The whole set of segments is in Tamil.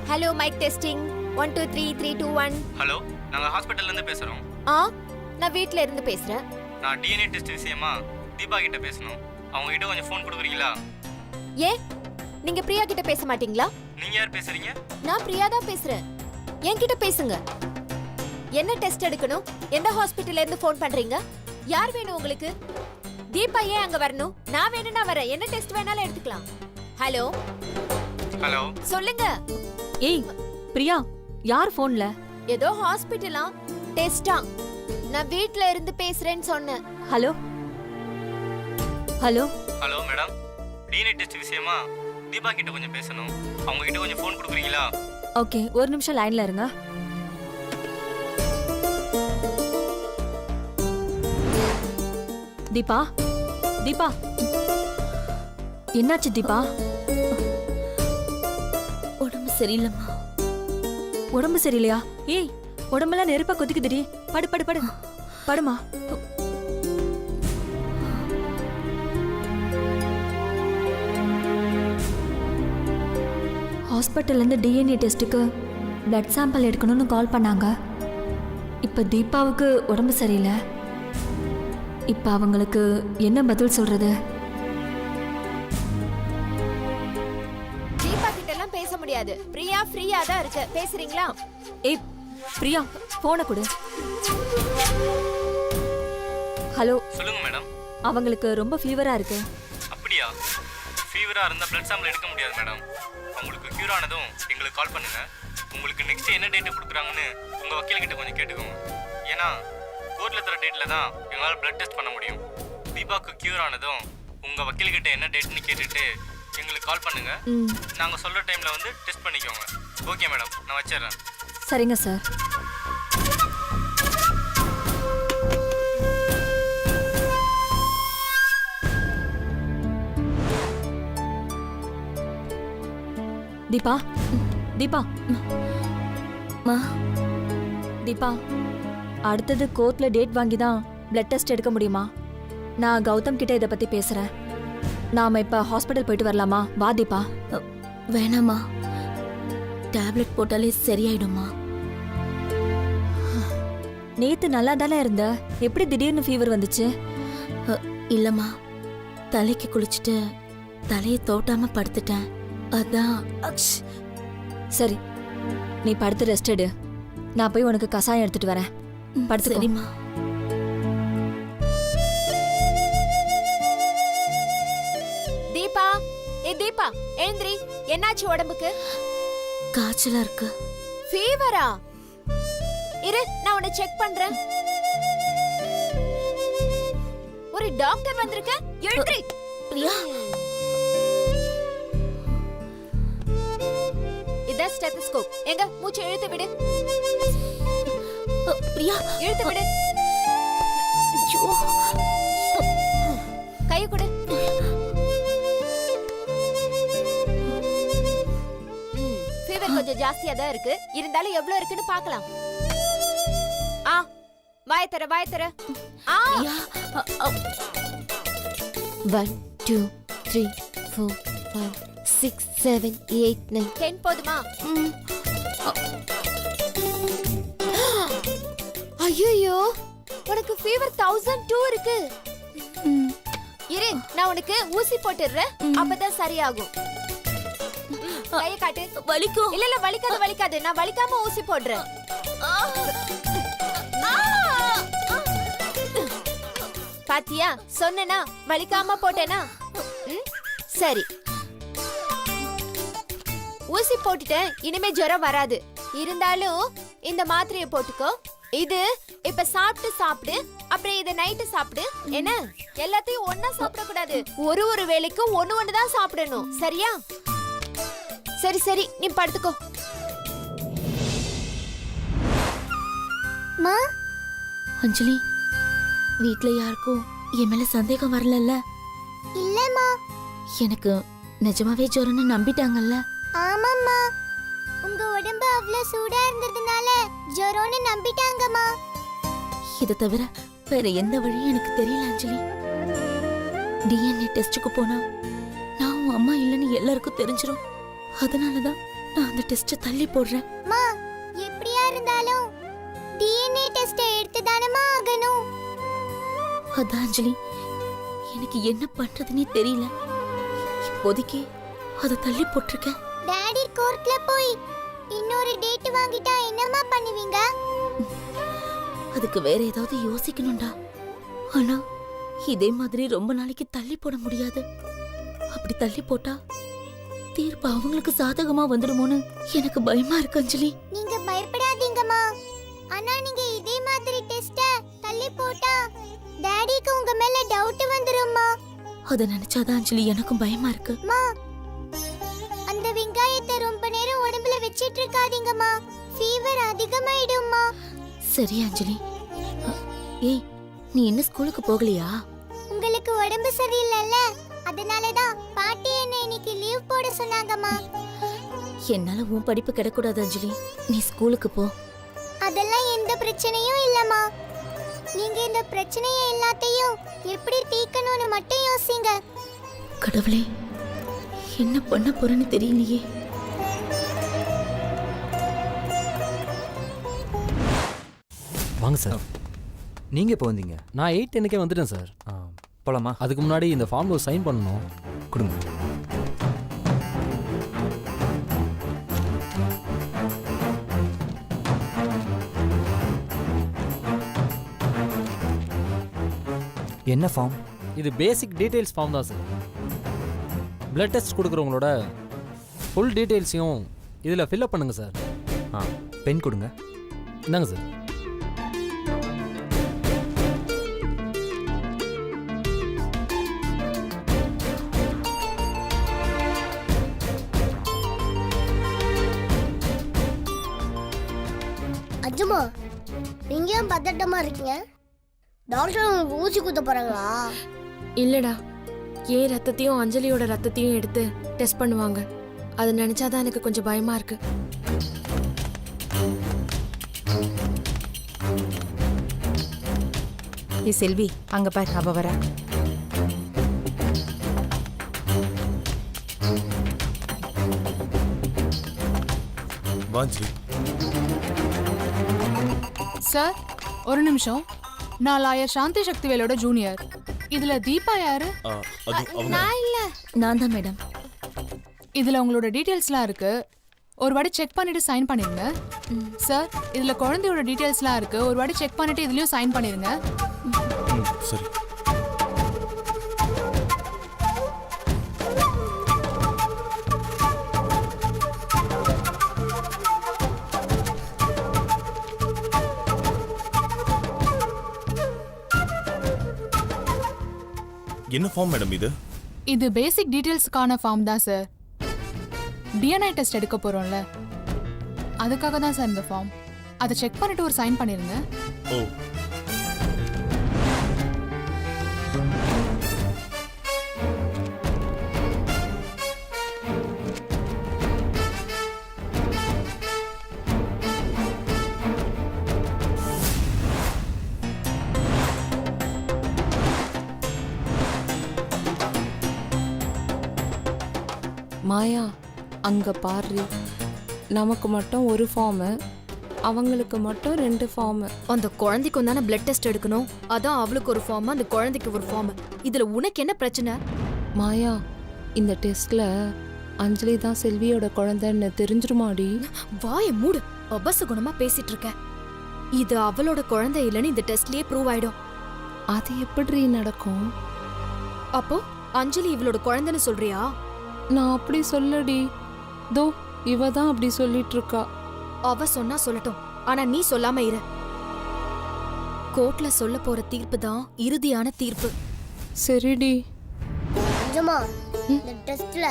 Hello mic testing 1 2 3 3 2 1. ஹலோ, நாங்க ஹாஸ்பிடல்ல இருந்து பேசுறோம். நான் வீட்ல இருந்து பேசுறேன். நான் டிஎன்ஏ டெஸ்ட் விஷயமா தீபா கிட்ட பேசணும். அவங்க கிட்ட கொஞ்சம் ஃபோன் கொடுக்குறீங்களா? ஏ நீங்க பிரியா கிட்ட பேச மாட்டீங்களா? நீங்க யார் பேசுறீங்க? நான் பிரியா தான் பேசுறேன். என்கிட்ட பேசுங்க. என்ன டெஸ்ட் எடுக்கணும்? எந்த ஹாஸ்பிடல்ல இருந்து ஃபோன் பண்றீங்க? யார் வேணும் உங்களுக்கு? தீபா ஏன் அங்க வரணும்? நான் வேணும்னா வரேன். என்ன டெஸ்ட் வேணாலும் எடுத்துக்கலாம். ஹலோ ஹலோ, சொல்லுங்க. ஏய் பிரியா, யார் போன்ல? ஏதோ ஹாஸ்பிடலா டெஸ்டா. நான் வீட்ல இருந்து பேசுறேன்னு சொன்னேன். Hello hello hello madam, DNA test விஷயமா தீபா கிட்ட கொஞ்சம் பேசணும். அவங்க கிட்ட கொஞ்சம் ஃபோன் கொடுக்குறீங்களா? ஓகே, ஒரு நிமிஷம் லைன்ல இருங்க. தீபா, தீபா, என்னாச்சு தீபா? உடம்பு சரியில்லைம்மா. உடம்பு சரியில்லையா? ஏய், உடம்பெல்லாம் நெருப்பா கொதிக்குதுடி. படு படு படு, படுமா. ஹாஸ்பிட்டல்ல இருந்து டிஎன்ஏ டெஸ்ட்டுக்கு பிளட் சாம்பிள் எடுக்கணும்னு கால் பண்ணாங்க. இப்போ தீபாவுக்கு உடம்பு சரியில்லை. இப்போ அவங்களுக்கு என்ன பதில் சொல்றது? தீபா கிட்ட எல்லாம் பேச முடியாது. பிரியா ஃப்ரீயா தான் இருக்கு. பேசுறீங்களா? ஏய் பிரியா, போனை கொடு. ஹலோ, சொல்லுங்க மேடம். அவங்களுக்கு ரொம்ப ஃபீவரா இருக்கு. அப்படியா? ஃபீவரா இருந்தா பிளட் சாம்பிள் எடுக்க முடியாது மேடம். உங்களுக்கு கியூர் ஆனதும் எங்களுக்கு கால் பண்ணுங்க. உங்களுக்கு நெக்ஸ்ட் என்ன டேட் கொடுக்குறாங்கன்னு உங்க வக்கீல் கிட்ட கொஞ்சம் கேட்டுக்கோங்க. ஏன்னா கோர்ட்ல தர டேட்ல தான் எங்களால் பிளட் டெஸ்ட் பண்ண முடியும். தீபாவுக்கு கியூர் ஆனதும் உங்க வக்கீல் கிட்ட என்ன டேட்னு கேட்டுட்டு எங்களுக்கு கால் பண்ணுங்க. நாங்க சொல்ற டைம்ல வந்து டெஸ்ட் பண்ணிக்கோங்க. ஓகே மேடம், நான் வச்சிடுறேன். சரிங்க சார். தீபா, தீபா, மா, தீபா, அடுத்தது கோர்ட்ல டேட் வாங்கி தான் பிளட் டெஸ்ட் எடுக்க முடியுமா? நான் கௌதம் கிட்ட இதை பத்தி பேசுறேன். நாம இப்ப ஹாஸ்பிட்டல் போயிட்டு வரலாமா? வா தீபா. வேணாம்மா. டேப்லெட் போட்டாலே சரியாயிடுமா? நேத்து நல்லா தானே இருந்த, எப்படி திடீர்னு ஃபீவர் வந்துச்சு? இல்லம்மா, தலைக்கு குளிச்சுட்டு தலையை தோட்டாம படுத்துட்டேன். அதான். சரி, நீ படுத்து ரெஸ்ட் எடு. நான் போய் உனக்கு கசாயம் எடுத்துட்டு வரேன். படுத்து. சரிம்மா. தீபா, தீபா எழுந்திரி. என்னாச்சு உடம்புக்கு? காய்ச்சலா இருக்கு. ஃபீவரா? இரு, நான் உன்னை செக் பண்றேன். ஒரு டாக்டர் வந்திருக்க. எழுந்திரி. பிரியா, இதான் ஸ்டெத்தஸ்கோப். எங்க மூச்சு இழுத்து விடு. பிரியா, இழுத்து விடு. ஐயோ, கை கொடு. ஃபீவர் கொஞ்சம் ஜாஸ்தியா தான் இருக்கு. இருந்தாலும் எவ்வளவு இருக்குன்னு பார்க்கலாம். வாயத்தர வாயத்தர. பிரியா, 1 2 3 4 5 6 7 8 9 10 போதுமா? ஐயோ, உனக்கு ஃபீவர் 1002 இருக்கு. இரு, நான் உனக்கு ஊசி போட்டுறேன். அப்பதான் சரியாகும். கைய காட்டு. வலிக்கும். இல்ல இல்ல, வலிக்காது வலிக்காது. நான் வலிக்காம ஊசி போடுறேன். பாத்தியா, சொன்னேனா? வலிக்காம போட்டேனா? சரி, ஊசி போட்டுட்டேன். இனிமே ஜுரம் வராது. இருந்தாலும் இந்த மாத்திரையை போட்டுக்கோ. இது இப்ப சாப்பிடு. அப்புறம் இத நைட்டு சாப்பிடு. என்ன, எல்லாத்தையும் ஒன்னா சாப்பிட கூடாது. ஒரு வேளைக்கு ஒண்ணு தான் சாப்பிடணும். சரியா? சரி சரி, நீ படுத்துக்கோ. மா, அஞ்சலி, வீட்ல யாருக்கும் என் மேல சந்தேகம் வரலல்ல? இல்லம்மா. எனக்கு நிஜமாவே ஜுரம்னு நம்பிட்டாங்கல்ல? ஆமாம்மா, உங்க உடம்பு அவ்வளவு சூடா இருந்ததுனால ஜுரம்னு நம்பிட்டாங்கம்மா. இதை தவிர வேற எந்த வழியும் எனக்கு தெரியல அஞ்சலி. டிஎன்ஏ டெஸ்டுக்கு போனா நான் உன் அம்மா இல்லைன்னு எல்லாருக்கும் தெரிஞ்சிரும். அதனாலதான் நான் அந்த டெஸ்ட்டை தள்ளி போடுறேன். மா எப்படியா இருந்தாலும் டிஎன்ஏ டெஸ்ட் எடுத்து தானமா ஆகணும். அதான் அஞ்சலி, எனக்கு என்ன பண்றதுன்னே தெரியல. இப்போதைக்கு அதை தள்ளி போட்டிருக்கேன். டாடி கோர்ட்ல போய் இன்னொரு டேட் வாங்கிட்டா என்னமா பண்ணுவீங்க? அதுக்கு வேற ஏதாவது யோசிக்கணும்டா. ஆனா இதே மாதிரி ரொம்ப நாளைக்கு தள்ளி போட முடியாது. அப்படி தள்ளி போட்டா தீர்ப்பு அவங்களுக்கு சாதகமா வந்துடுமோன்னு எனக்கு பயமா இருக்கு அஞ்சலி. நீங்க பயப்படாதீங்கம்மா. ஆனா நீங்க இதே மாதிரி டெஸ்ட தள்ளி போட்டா டாடிக்கு உங்க மேல டவுட் வந்துரும்மா. அத நினைச்சாதான் அஞ்சலி எனக்கும் பயமா இருக்கு. மா அந்த வெங்காயத்தை ரொம்ப நேரம் உடம்புல வச்சிட்டு இருக்காதீங்கம்மா. ஃபீவர் அதிகமாயிடும்மா. சரி அஞ்சலி. ஏய், நீ என்ன ஸ்கூலுக்கு போகலையா? உங்களுக்கு உடம்பு சரியில்லைல்ல, அதனாலதான் பாட்டி என்ன இன்னைக்கு லீவ் போட சொன்னாங்கம்மா. என்னால உன் படிப்பு கிடக்கூடாது அஞ்சலி. நீ ஸ்கூலுக்கு போ. அதெல்லாம் எந்த பிரச்சனையும் இல்லம்மா. நீங்க இந்த பிரச்சனையை எல்லாத்தையும் எப்படி தீர்க்கணும்னு மட்டும் யோசிங்க. கடவுளே, என்ன பண்ண போறேன்னு தெரியலையே. வாங்க சார். நீங்கள் எப்போ வந்தீங்க? நான் 8:10க்கே வந்துட்டேன் சார். போலாமா? அதுக்கு முன்னாடி இந்த ஃபார்மில் ஒரு சைன் பண்ணணும். கொடுங்க. என்ன ஃபார்ம்? இது பேசிக் டீட்டெயில்ஸ் ஃபார்ம் தான் சார். பிளட் டெஸ்ட் கொடுக்குறவங்களோட ஃபுல் டீட்டெயில்ஸையும் இதில் ஃபில்அப் பண்ணுங்க சார். பென் கொடுங்க. இந்தாங்க சார். அஜுமா, நீங்க ஏன் பதட்டமா இருக்கீங்க? டாக்டர் உங்களுக்கு ஊசி குத்த போறாங்களா? இல்லடா, ஏன் ரத்தத்தையும் அஞ்சலியோட ரத்தத்தையும் எடுத்து டெஸ்ட் பண்ணுவாங்க. அதை நினைச்சாதான் எனக்கு கொஞ்சம் பயமா இருக்கு. ஏ செல்வி, அங்க பார், அவ வர. சார், ஒரு நிமிஷம். நான் லாயர் சாந்தி சக்திவேலோட ஜூனியர். இதுல தீபா யாரு? நான் இல்ல. நான் தான் மேடம். இதுல உங்களோட டீடைல்ஸ்லாம் இருக்கு. ஒரு வாட்டி செக் பண்ணிட்டு சைன் பண்ணிருங்க. சார், இதுல குழந்தையோட டீடைல்ஸ்லாம் இருக்கு. ஒரு வாட்டி செக் பண்ணிட்டு இதுலயும் சைன் பண்ணிருங்க. சரி. என்ன ஃபார்ம் மேடம் இது? இது பேசிக் டீடைல்ஸ்க்கான ஃபார்ம் தான் சார். டிஎன்ஏ டெஸ்ட் எடுக்க போறோம்ல, அதுக்காக தான் சார் இந்த ஃபார்ம். அதை செக் பண்ணிட்டு ஒரு சைன் பண்ணிருங்க. ஓ. மாயா, அங்க பாரு. நமக்கு மட்டும் ஒரு ஃபார்மு, அவங்களுக்கு மட்டும் 2 ஃபார்மு. அந்த குழந்தைக்கு தானே பிளட் டெஸ்ட் எடுக்கணும். அதான் அவளுக்கு ஒரு ஃபார்ம், அந்த குழந்தைக்கு ஒரு ஃபார்ம். இதுல உனக்கு என்ன பிரச்சனை? மாயா, இந்த டெஸ்ட்ல அஞ்சலி தான் செல்வியோட குழந்தைன்னு தெரிஞ்சிருமாடி? வாயை மூடு. அபசகுணமா பேசிட்டு இருக்க. இது அவளோட குழந்தை இல்லைன்னு இந்த டெஸ்ட்லயே ப்ரூவ் ஆயிடும். அது எப்படி நடக்கும்? அப்போ அஞ்சலி இவளோட குழந்தைன்னு சொல்றியா? நான் அப்படி சொல்லடி. தோ இவ தான் அப்படி சொல்லிட்டு இருக்கா. அவ சொன்னா சொல்லட்டும், ஆனா நீ சொல்லாம இரு. கோர்ட்ல சொல்ல போற தீர்ப்பு தான் இறுதியான தீர்ப்பு. சரிடி. அஜுமா, இந்த டெஸ்ட்ல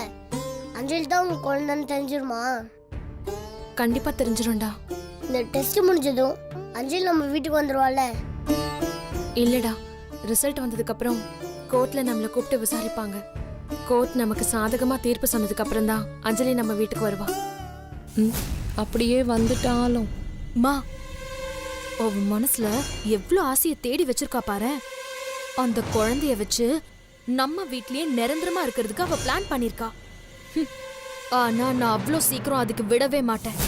அஞ்சலி தான் உங்க குழந்தைன்னு தெரிஞ்சிருமா? கண்டிப்பா தெரிஞ்சிரும்டா. இந்த டெஸ்ட் முடிஞ்சதும் அஞ்சலி நம்ம வீட்டுக்கு வந்துருவாள்ல? இல்லடா, ரிசல்ட் வந்ததுக்கு அப்புறம் கோர்ட்ல நம்மள கூப்பிட்டு விசாரிப்பாங்க. கோர்ட் நமக்கு சாதகமா தீர்ப்பு சொன்னதுக்கு அப்புறம் தான் அஞ்சலி நம்ம வீட்டுக்கு வருவா. அப்படியே வந்துட்டாலும் மா, அவ மனசுல எவ்வளவு ஆசைய தேடி வச்சிருக்கா பாரு. அந்த குழந்தைய வச்சு நம்ம வீட்லயே நிரந்தரமா இருக்கிறதுக்கு அவ பிளான் பண்ணிருக்கா. ஆனா நான் அவ்வளோ சீக்கிரம் அதுக்கு விடவே மாட்டேன்.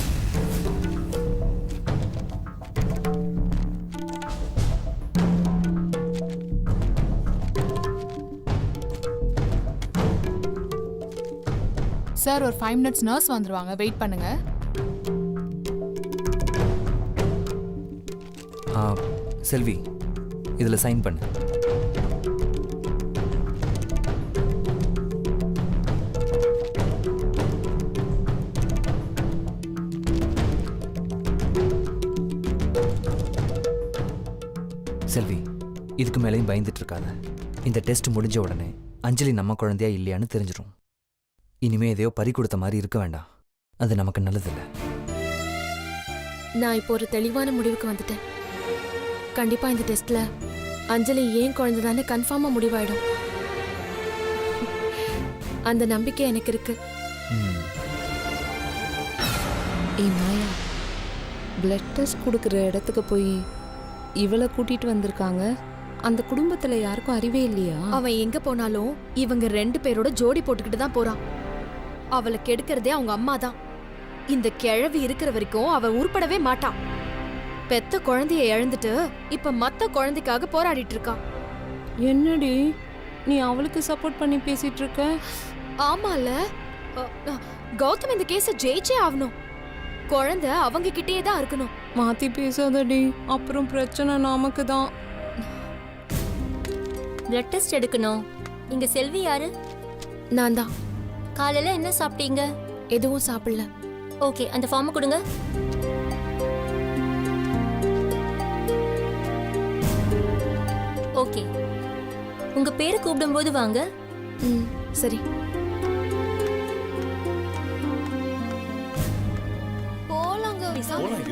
சார் ஒரு 5 மினிட்ஸ் நர்ஸ் வந்துருவாங்க, வெயிட் பண்ணுங்க. செல்வி இதில் சைன் பண்ணு. செல்வி, இதுக்கு மேலேயும் பயந்துட்டு இருக்காத. இந்த டெஸ்ட் முடிஞ்ச உடனே அஞ்சலி நம்ம குழந்தையா இல்லையான்னு தெரிஞ்சிடும். இனிமே எதையோ பறி கொடுத்த மாதிரி இருக்க வேண்டாம், அது நமக்கு நல்லதில்லை. நான் இப்போ ஒரு தெளிவான முடிவுக்கு வந்துட்டேன். கண்டிப்பா இந்த டெஸ்ட்ல அஞ்சலி ஏன் குழந்தைதானே கன்ஃபார்மா முடிவாயிடும். அந்த நம்பிக்கை எனக்கு இருக்கு. ஏய் மாயா, பிளட் டெஸ்ட் கொடுக்குற இடத்துக்கு போய் இவளை கூட்டிட்டு வந்திருக்காங்க. அந்த குடும்பத்துல யாருக்கும் அறிவே இல்லையா? அவன் எங்க போனாலும் இவங்க 2 பேரோட ஜோடி போட்டுக்கிட்டு தான் போறான். அவளை கெடுக்கிறதே அவங்க அம்மா தான். இந்த கிழவி இருக்கிற வரைக்கும் அவ உருப்படவே மாட்டான். பெத்த குழந்தைய இழந்துட்டு இப்ப மத்த குழந்தைக்காக போராடிட்டு இருக்கா. என்னடி நீ அவளுக்கு சப்போர்ட் பண்ணி பேசிட்டு இருக்க? ஆமால, கௌதம் இந்த கேஸ ஜெயிச்சே ஆகணும். குழந்தை அவங்க கிட்டேயே தான் இருக்கணும். மாத்தி பேசாதடி, அப்புறம் பிரச்சனை நமக்கு தான். பிளட் டெஸ்ட் எடுக்கணும். இங்க செல்வி யாரு? நான் தான். காலையில என்ன சாப்பிட்டீங்க? எதுவும் சாப்பிடல. ஓகே, அந்த ஃபார்ம் கொடுங்க. ஓகே, உங்க பேரை கூப்பிடும்போது வாங்க. சரி.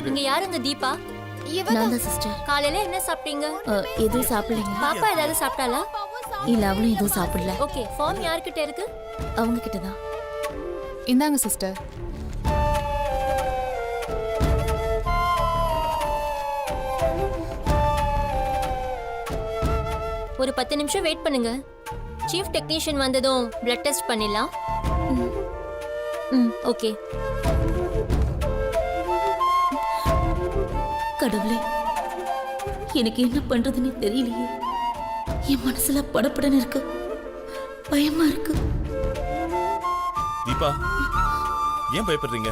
இங்க யாருங்க? தீபா. இவதான் சிஸ்டர். காலையில என்ன சாப்பிட்டீங்க? எதுவும் சாப்பிடலைங்க. பாப்பா ஏதாவது சாப்பிட்டாளா? இல்ல, அவளும் எதுவும் சாப்பிடல. ஓகே, ஃபார்ம் யார்கிட்ட இருக்கு? அவங்க கிட்ட தான். இந்தாங்க சிஸ்டர். ஒரு 10 நிமிஷம் வெயிட் பண்ணுங்க. சீஃப் டெக்னீஷியன் வந்ததும் பிளட் டெஸ்ட் பண்ணிடலாம். ஓகே. கடவுளே, எனக்கு என்ன பண்றதுன்னு தெரியலையே. என் மனசுல படப்படன்னு இருக்கு, பயமா இருக்கு. தீபா, ஏன் பயப்படுறீங்க?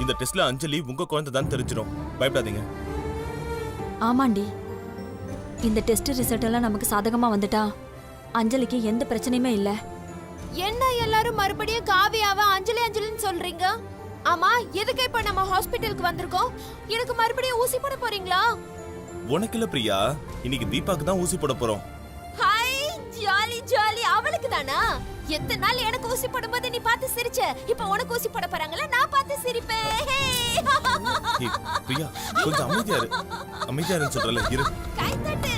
இந்த டெஸ்ட்ல அஞ்சலி உங்க குழந்தை தான் தெரிஞ்சிடும். பயப்படாதீங்க. ஆமாண்டி, இந்த டெஸ்ட் ரிசல்ட் எல்லாம் நமக்கு சாதகமா வந்துட்டா அஞ்சலிக்கு எந்த பிரச்சனையுமே இல்ல. என்ன எல்லாரும் மறுபடியும் காவியாவ அஞ்சலி அஞ்சலின்னு சொல்றீங்க? ஆமா, எதுக்கு இப்ப நம்ம ஹாஸ்பிடலுக்கு வந்திருக்கோம்? எனக்கு மறுபடியும் ஊசி போட போறீங்களா? உனக்கு இல்ல பிரியா, இன்னைக்கு தீபாக்கு தான் ஊசி போட போறோம். Hi, jolly jolly. அவளுக்கு தானா? எத்தனை நாள் எனக்கு ஊசி போடும்போது நீ பார்த்து சிரிச்ச, இப்ப உனக்கு ஊசி போட போறாங்களா? நான் பார்த்து சிரிப்பேன். ஏய், பிரியா கொஞ்சம் அமைதியா இரு. அமைதியா இருன்னு சொல்றல, இரு. கை தட்டு.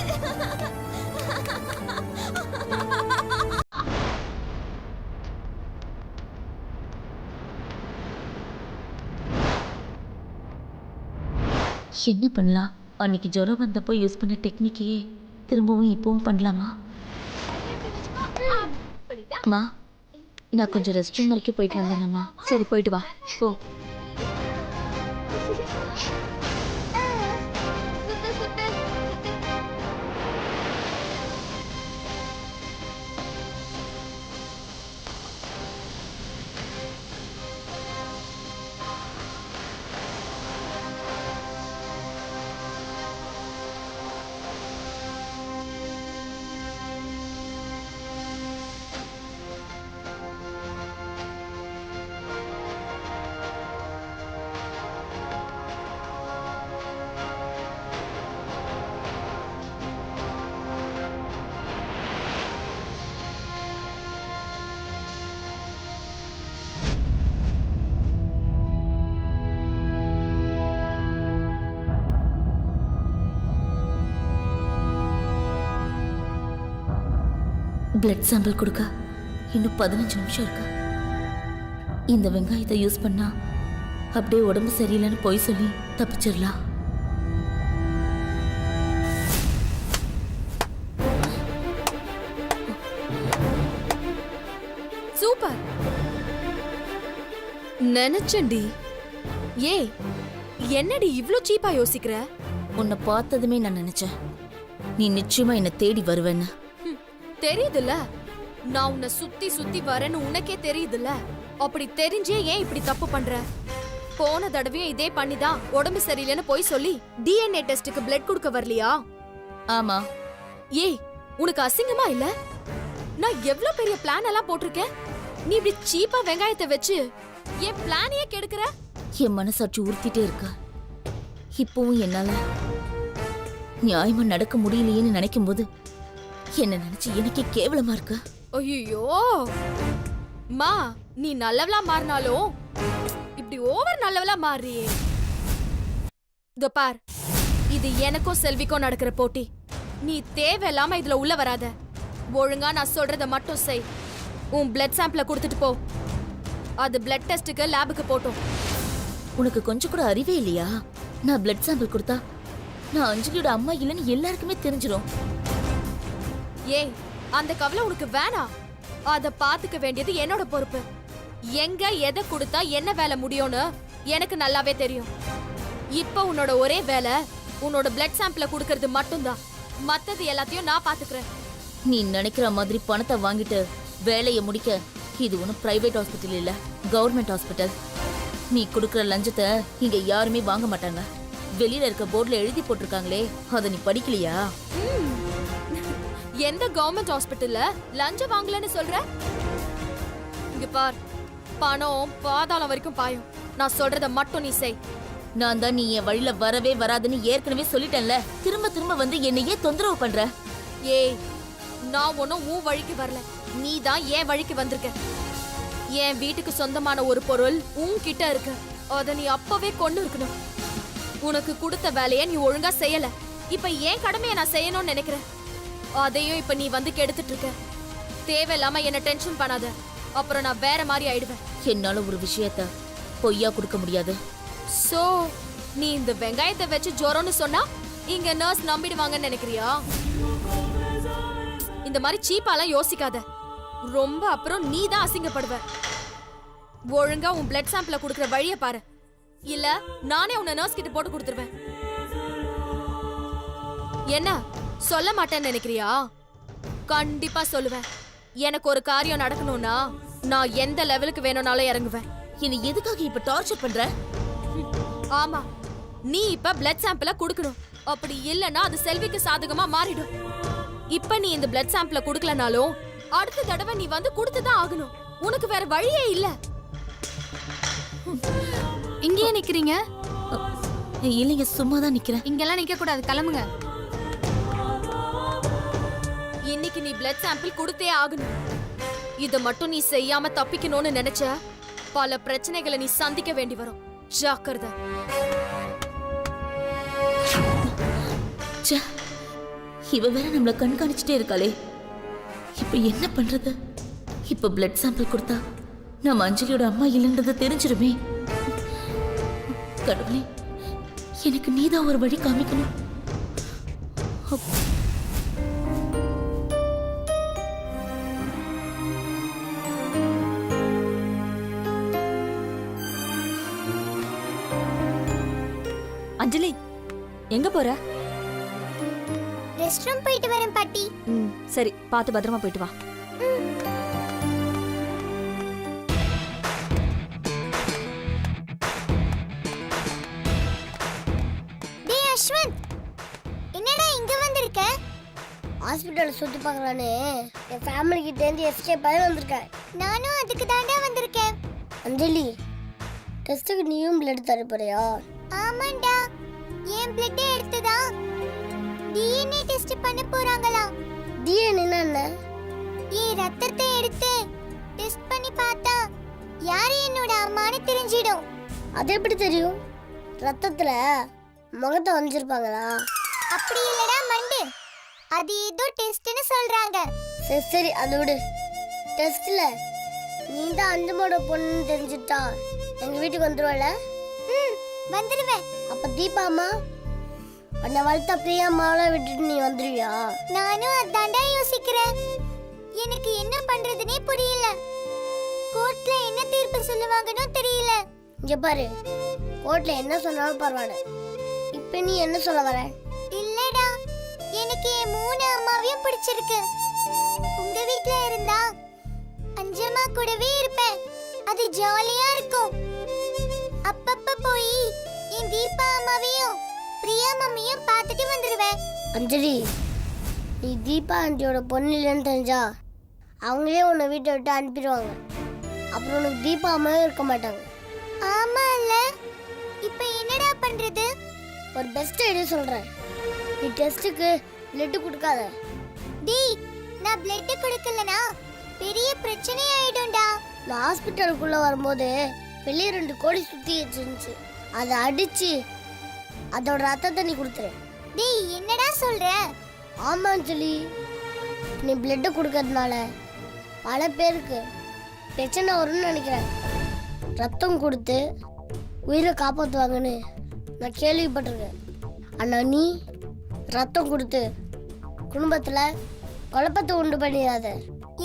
என்ன பண்ணலாம்? அன்னைக்கு ஜுரம் வந்தப்போ யூஸ் பண்ண டெக்னிக்கையே திரும்பவும் இப்பவும் பண்ணலாமா? அம்மா, நான் கொஞ்சம் ரெஸ்ட் ரூம் வரைக்கும் போயிட்டு வந்தேனம்மா. சரி, போயிட்டு வா. போ. பிளட் சாம்பிள் கொடுக்க இன்னும் 15 நிமிஷம் இருக்கு. இந்த வெங்காயத்தை யூஸ் பண்ணா அப்படியே உடம்பு சரியில்லைன்னு போய் சொல்லி தப்பிச்சிடலாம். சூப்பர். நினைச்சேன்டி. ஏய், என்னடி இவ்ளோ சீப்பா யோசிக்கிற? உன்னை பார்த்ததுமே நான் நினைச்சேன் நீ நிச்சயமா என்ன தேடி வருவேன்னு. தெரியுதுல்ல, நான் உன்னை சுத்தி சுத்தி வரேன்னு உனக்கே தெரியுதுல்ல. அப்படி தெரிஞ்சே ஏன் இப்படி தப்பு பண்ற? போன தடவையும் இதே பண்ணிதான் உடம்பு சரியில்லைன்னு போய் சொல்லி டிஎன்ஏ டெஸ்டுக்கு பிளட் கொடுக்க வரலையா? ஆமா. ஏய், உனக்கு அசிங்கமா இல்ல? நான் எவ்ளோ பெரிய பிளான் எல்லாம் போட்டிருக்கேன். நீ இப்படி சீப்பா வெங்காயத்தை வச்சு என் பிளானையே கெடுக்கிற. என் மனசாட்சி உறுத்திட்டே இருக்க. இப்பவும் என்னால நியாயமா நடக்க முடியலையேன்னு நினைக்கும் போது என்ன நினைச்சு எனக்கே கேவலமா இருக்கு. ஐயோ மா, நீ நல்லவளா மாறினாலும் இப்படி ஓவர் நல்லவளா மாறியே. இதோ பார், இது எனக்கும் செல்விக்கும் நடக்கிற போட்டி. நீ தேவையில்லாம இதுல உள்ள வராத. ஒழுங்கா நான் சொல்றத மட்டும் செய். உன் பிளட் சாம்பிள கொடுத்துட்டு போ. அது பிளட் டெஸ்டுக்கு லேபுக்கு போட்டோம். உனக்கு கொஞ்சம் கூட அறிவே இல்லையா? நான் பிளட் சாம்பிள் கொடுத்தா நான் அஞ்சலியோட அம்மா இல்லைன்னு எல்லாருக்குமே தெரிஞ்சிடும். ஏய், அந்த கவலை உனக்கு வேணாம். அத பாத்துக்க வேண்டியது என்னோட பொறுப்பு. எங்க எதை கொடுத்தா என்ன வேலை முடியும்னு எனக்கு நல்லாவே தெரியும். இப்ப உன்னோட ஒரே வேலை உன்னோட பிளட் சாம்பிள கொடுக்கறது மட்டும்தான். மத்தது எல்லாத்தையும் நான் பாத்துக்கிறேன். நீ நினைக்கிற மாதிரி பணத்தை வாங்கிட்டு வேலையை முடிக்க இது ஒன்றும் பிரைவேட் ஹாஸ்பிட்டல் இல்ல, கவர்மெண்ட் ஹாஸ்பிட்டல். நீ கொடுக்கற லஞ்சத்தை இங்க யாருமே வாங்க மாட்டாங்க. வெளியில இருக்க போர்டுல எழுதி போட்டிருக்காங்களே, அதை நீ படிக்கலையா? எந்த கவர்மெண்ட் ஹாஸ்பிட்டல்ல லஞ்சம் வாங்கலன்னு சொல்ற? இங்க பார், பணம் பாதாளம் வரைக்கும் பாயும். நான் சொல்றத மட்டும் நீ செய். நான் தான் நீ என் வழியில வரவே வராதுன்னு ஏற்கனவே சொல்லிட்டேன்ல. திரும்ப திரும்ப வந்து என்னையே தொந்தரவு பண்ற. ஏய், நான் ஒன்னும் உன் வழிக்கு வரல, நீ தான் என் வழிக்கு வந்திருக்க. என் வீட்டுக்கு சொந்தமான ஒரு பொருள் உன்கிட்ட இருக்கு. அத நீ அப்பவே கொண்டு இருக்கணும். உனக்கு கொடுத்த வேலையை நீ ஒழுங்கா செய்யல. இப்ப ஏன் கடமையை நான் செய்யணும்னு நினைக்கிறேன். அதையும் இப்ப நீ வந்து கெடுத்துட்டு இருக்க. தேவையில்லாம என்ன டென்ஷன் பண்ணாத, அப்புறம் நான் வேற மாதிரி ஆயிடுவேன். என்னால ஒரு விஷயத்த பொய்யா கொடுக்க முடியாது. சோ நீ இந்த வெங்காயத்தை வச்சு ஜோரம்னு சொன்னா இங்க நர்ஸ் நம்பிடுவாங்கன்னு நினைக்கிறியா? இந்த மாதிரி சீப்பாலாம் யோசிக்காத. ரொம்ப அப்புறம் நீ தான் அசிங்கப்படுவ. ஒழுங்கா உன் பிளட் சாம்பிள குடுக்குற வழிய பாரு. இல்ல நானே உன்னை நர்ஸ் கிட்ட போட்டு கொடுத்துருவேன். என்ன சொல்ல மாட்டேன்னு நினைக்கிறியா? கண்டிப்பா சொல்லுவேன். எனக்கு ஒரு காரியம் நடக்கணும்னா நான் எந்த லெவலுக்கு வேணும்னாலும் இறங்குவேன். என்னை எதுக்காக இப்ப டார்ச்சர் பண்ற? ஆமா, நீ இப்ப பிளட் சாம்பிள குடுக்கணும். அப்படி இல்லனா அது செல்விக்கு சாதகமா மாறிடும். இப்ப நீ இந்த பிளட் சாம்பிள குடுக்கலனாலும் அடுத்த தடவை நீ வந்து கொடுத்துதான் ஆகணும். உனக்கு வேற வழியே இல்ல. இங்கேயே நிக்கிறீங்க? இல்லைங்க, சும்மா தான் நிக்கிறேன். இங்கெல்லாம் நிக்க கூடாது, கிளம்புங்க. இன்னைக்கு நீ பிளட் சாம்பிள் கொடுத்தே ஆகணும். இத மட்டும் நீ செய்யாம தப்பிக்கணும்னு நினைச்ச பல பிரச்சனைகளை நீ சந்திக்க வேண்டி வரும். ஜாக்கிரதை. இவ வேற நம்மள கண்காணிச்சுட்டே இருக்காளே. இப்ப என்ன பண்றது? இப்ப பிளட் சாம்பிள் கொடுத்தா நம்ம அஞ்சலியோட அம்மா இல்லைன்றத தெரிஞ்சிருமே. கடவுளே, எனக்கு நீதான் ஒரு வழி காமிக்கணும். அஞ்சலி, எங்க போற? ரெஸ்ட் ரூம் போயிட்டு வரேன் பாட்டி. சரி, பார்த்து பத்திரமா போயிட்டு வா. டேய் அஸ்வந்த், என்னடா இங்க வந்திருக்க? ஹாஸ்பிடல்ல சுத்தி பார்க்கலான்னு என் ஃபேமிலி கிட்ட இருந்து எஸ்கேப் ஆகி வந்திருக்கேன். நானும் அதுக்கு தாண்டா வந்திருக்கேன். அஞ்சலி, டெஸ்ட்டுக்கு நீயும் பிளட் தர போறியா? ஆமாண்டா, என் பிளட் எடுத்ததா டிஎன்ஏ டெஸ்ட் பண்ண போறாங்களா? டிஎன்ஏ என்ன? ஏய், ரத்தத்தை எடுத்து டெஸ்ட் பண்ணி பார்த்தா யாரு என்னோட அம்மான்னு தெரிஞ்சிடும். அது எப்படி தெரியும்? ரத்தத்துல முகத்தை வஞ்சிருப்பாங்களா? அப்படி இல்லடா மண்டு, அது ஏதோ டெஸ்ட்னு சொல்றாங்க. சரி சரி, அது விடு. டெஸ்ட்ல நீ தான் அஞ்சமோட பொண்ணுன்னு தெரிஞ்சுட்டா எங்க வீட்டுக்கு வந்துருவல? வந்துருவேன். அப்ப தீபா அம்மா உன்னை வளர்த்த பிரியா அம்மாவை விட்டுட்டு நீ வந்துருவியா? நானும் அதாண்டா யோசிக்கிறேன். எனக்கு என்ன பண்றதுனே புரியல. கோர்ட்ல என்ன தீர்ப்பு சொல்லுவாங்கன்னு தெரியல. இங்க பாரு, கோர்ட்ல என்ன சொன்னாலும் பரவாயில்ல. இப்போ நீ என்ன சொல்ல வர? இல்லடா, எனக்கு என் 3 அம்மாவையும் பிடிச்சிருக்கு. உங்க வீட்ல இருந்தா அஞ்சம்மா கூடவே இருப்பேன். அது ஜாலியா இருக்கும். அப்பப்ப போய் என் தீபா அம்மாவையும் பிரியா மம்மியும் பார்த்துட்டு வந்துடுவேன். அஞ்சலி, நீ தீபா ஆண்டியோட பொண்ணு இல்லைன்னு தெரிஞ்சா அவங்களே உன்னை வீட்டை விட்டு அனுப்பிடுவாங்க. அப்புறம் உனக்கு தீபா அம்மாவே இருக்க மாட்டாங்க. ஆமா இல்ல, இப்போ என்னடா பண்றது? ஒரு பெஸ்ட் ஐடியா சொல்றேன். நீ டெஸ்ட்டுக்கு பிளட் கொடுக்காத. டேய், நான் பிளட் கொடுக்கலனா பெரிய பிரச்சனை ஆயிடும்டா. நான் ஹாஸ்பிட்டலுக்குள்ள வரும்போது வெளியே 2 கோடி சுத்தி இருந்துச்சு. அதை அடிச்சு அதோட ரத்தத்தை நீ கொடுத்துரு. டேய், என்னடா சொல்ற? ஆமா அஞ்சலி, நீ பிளட் கொடுக்கறதுனால பல பேருக்கு பிரச்சனை வரும்னு நினைக்கிறேன். ரத்தம் கொடுத்து உயிரை காப்பாற்றுவாங்கன்னு நான் கேள்விப்பட்டிருக்கேன். ஆனால் நீ ரத்தம் கொடுத்து குடும்பத்தில் குழப்பத்தை உண்டு பண்ணிடாத.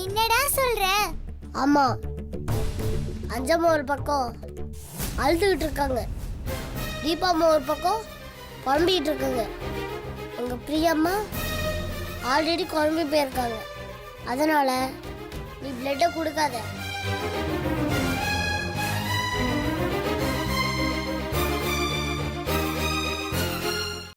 என்னடா சொல்ற? ஆமாம், அஞ்சம்மா ஒரு பக்கம் அழுதுகிட்டு இருக்காங்க, தீபாம்மா ஒரு பக்கம் குழம்பிக்கிட்டு இருக்காங்க. உங்கள் பிரியம்மா ஆல்ரெடி குழம்பி போயிருக்காங்க. அதனால் நீ பிளட்டை கொடுக்காத.